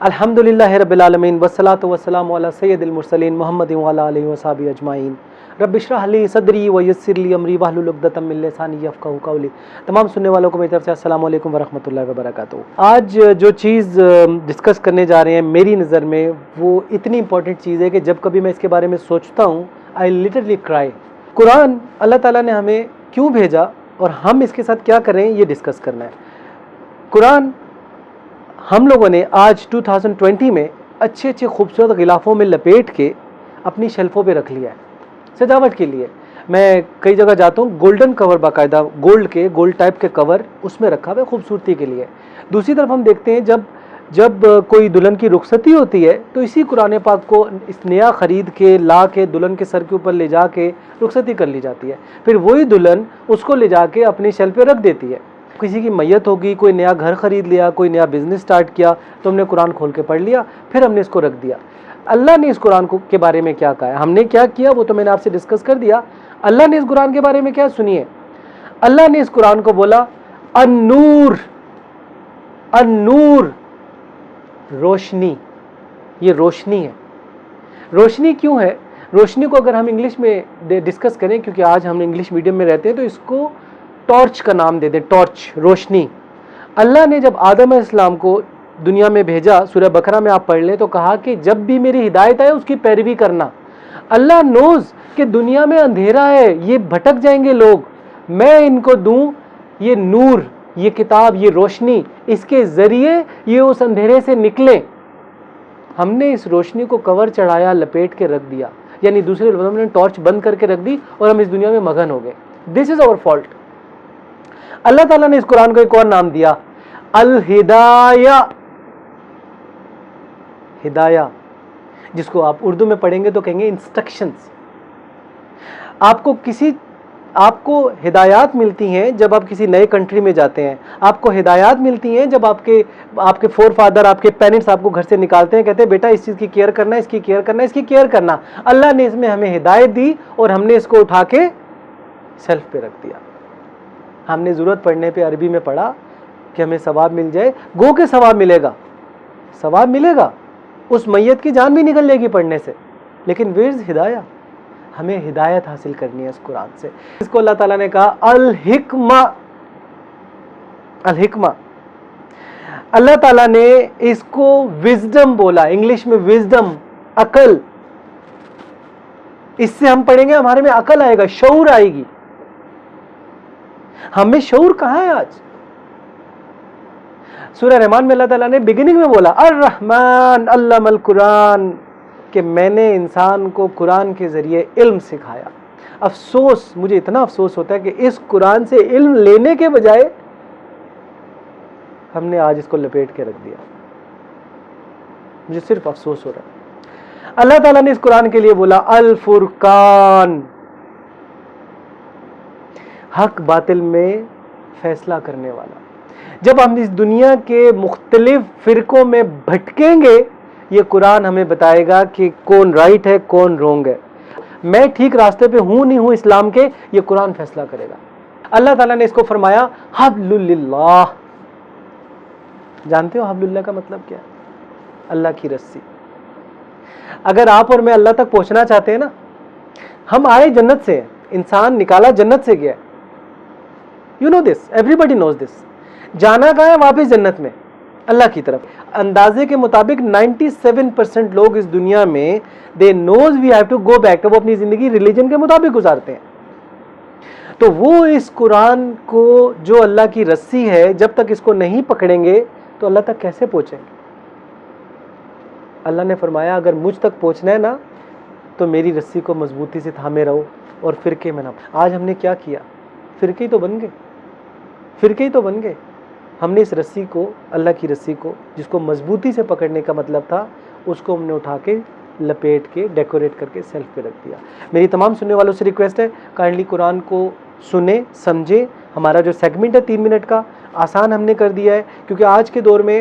الحمدللہ رب العالمین والصلاۃ والسلام علی سید المرسلین محمد وعلی آلہ وصحبہ اجمعین رب اشرح لی صدری ویسر لی امری واحلل عقدۃ من لسانی یفقہوا قولی۔ تمام سننے والوں کو میری طرف سے السلام علیکم ورحمۃ اللہ وبرکاتہ۔ آج جو چیز ڈسکس کرنے جا رہے ہیں میری نظر میں وہ اتنی امپورٹنٹ چیز ہے کہ جب کبھی میں اس کے بارے میں سوچتا ہوں آئی لٹرلی کرائی۔ قرآن اللہ تعالیٰ نے ہمیں کیوں بھیجا اور ہم اس کے ساتھ کیا کریں یہ ڈسکس کرنا ہے۔ قرآن ہم لوگوں نے آج 2020 میں اچھے خوبصورت غلافوں میں لپیٹ کے اپنی شیلفوں پہ رکھ لیا ہے سجاوٹ کے لیے۔ میں کئی جگہ جاتا ہوں، گولڈن کور باقاعدہ گولڈ ٹائپ کے کور اس میں رکھا ہوا ہے خوبصورتی کے لیے۔ دوسری طرف ہم دیکھتے ہیں جب کوئی دلہن کی رخصتی ہوتی ہے تو اسی قرآن پاک کو اس نیا خرید کے لا کے دلہن کے سر کے اوپر لے جا کے رخصتی کر لی جاتی ہے، پھر وہی دلہن اس کو لے جا کے اپنی شیلف پہ رکھ دیتی ہے۔ کسی کی میت ہوگی، کوئی نیا گھر خرید لیا، کوئی نیا بزنس سٹارٹ کیا تو ہم نے قرآن کھول کے پڑھ لیا، پھر ہم نے اس کو رکھ دیا۔ اللہ نے اس قرآن کے بارے میں کیا کہا ہے، ہم نے کیا کیا وہ تو میں نے آپ سے ڈسکس کر دیا۔ اللہ نے اس قرآن کے بارے میں کیا سنیے، اللہ نے اس قرآن کو بولا النور، النور روشنی، یہ روشنی ہے۔ روشنی کیوں ہے؟ روشنی کو اگر ہم انگلش میں ڈسکس کریں، کیونکہ آج ہم انگلش میڈیم میں رہتے ہیں تو اس کو ٹارچ کا نام دے دیں، ٹارچ، روشنی۔ اللہ نے جب آدم علیہ السلام کو دنیا میں بھیجا، سورہ بقرہ میں آپ پڑھ لیں تو کہا کہ جب بھی میری ہدایت آئے اس کی پیروی کرنا۔ اللہ نوز کہ دنیا میں اندھیرا ہے، یہ بھٹک جائیں گے لوگ، میں ان کو دوں یہ نور، یہ کتاب، یہ روشنی، اس کے ذریعے یہ اس اندھیرے سے نکلیں۔ ہم نے اس روشنی کو کور چڑھایا، لپیٹ کے رکھ دیا، یعنی دوسرے لفظوں میں ٹارچ بند کر کے رکھ دی اور ہم اس دنیا میں مگن ہو گئے۔ دس از آور فالٹ۔ اللہ تعالیٰ نے اس قرآن کو ایک اور نام دیا الہدایہ، ہدایہ، جس کو آپ اردو میں پڑھیں گے تو کہیں گے انسٹرکشنز۔ آپ کو ہدایات ملتی ہیں جب آپ کسی نئے کنٹری میں جاتے ہیں، آپ کو ہدایات ملتی ہیں جب آپ کے فور فادر، آپ کے پیرنٹس آپ کو گھر سے نکالتے ہیں، کہتے ہیں بیٹا اس چیز کی کیئر کرنا، اس کی کیئر کرنا، اس کی کیئر کرنا۔ اللہ نے اس میں ہمیں ہدایت دی اور ہم نے اس کو اٹھا کے شیلف پہ رکھ دیا۔ ہم نے ضرورت پڑنے پہ عربی میں پڑھا کہ ہمیں ثواب مل جائے، گو کے ثواب ملے گا، ثواب ملے گا، اس میت کی جان بھی نکل جائے گی پڑھنے سے، لیکن ویئرز ہدایہ؟ ہمیں ہدایت حاصل کرنی ہے اس قرآن سے۔ اس کو اللہ تعالیٰ نے کہا الحکمہ، الحکمہ۔ اللہ تعالیٰ نے اس کو وزڈم بولا، انگلش میں وزڈم، عقل۔ اس سے ہم پڑھیں گے ہمارے میں عقل آئے گا، شعور آئے گی۔ ہمیں شعور کہاں ہے آج؟ سورہ رحمان میں اللہ تعالیٰ نے بگننگ میں بولا الرحمن علم القرآن، کہ میں نے انسان کو قرآن کے ذریعے علم سکھایا۔ افسوس، مجھے اتنا افسوس ہوتا ہے کہ اس قرآن سے علم لینے کے بجائے ہم نے آج اس کو لپیٹ کے رکھ دیا۔ مجھے صرف افسوس ہو رہا ہے۔ اللہ تعالیٰ نے اس قرآن کے لیے بولا الفرقان، حق باطل میں فیصلہ کرنے والا۔ جب ہم اس دنیا کے مختلف فرقوں میں بھٹکیں گے، یہ قرآن ہمیں بتائے گا کہ کون رائٹ ہے، کون رونگ ہے، میں ٹھیک راستے پہ ہوں نہیں ہوں اسلام کے، یہ قرآن فیصلہ کرے گا۔ اللہ تعالیٰ نے اس کو فرمایا حبل اللہ۔ جانتے ہو حبل اللہ کا مطلب کیا ہے؟ اللہ کی رسی۔ اگر آپ اور میں اللہ تک پہنچنا چاہتے ہیں نا، ہم آئے جنت سے، انسان نکالا جنت سے گیا، یو نو دس، ایوری بڈی نوز دس۔ جانا کہاں ہے؟ واپس جنت میں، اللہ کی طرف۔ اندازے کے مطابق 97% لوگ اس دنیا میں they knows we have to go back، وہ اپنی زندگی ریلیجن کے مطابق گزارتے ہیں۔ تو وہ اس قرآن کو جو اللہ کی رسی ہے، جب تک اس کو نہیں پکڑیں گے تو اللہ تک کیسے پہنچیں گے؟ اللہ نے فرمایا اگر مجھ تک پہنچنا ہے نا تو میری رسی کو مضبوطی سے تھامے رہو اور فرقے میں نہ۔ آج ہم نے کیا کیا؟ فرقے ہی تو بن گئے، فرقے ہی تو بن گئے۔ ہم نے اس رسی کو، اللہ کی رسی کو، جس کو مضبوطی سے پکڑنے کا مطلب تھا، اس کو ہم نے اٹھا کے لپیٹ کے ڈیکوریٹ کر کے سیلف پہ رکھ دیا۔ میری تمام سننے والوں سے ریکویسٹ ہے کائنڈلی قرآن کو سنیں، سمجھیں۔ ہمارا جو سیگمنٹ ہے 3 منٹ کا، آسان ہم نے کر دیا ہے، کیونکہ آج کے دور میں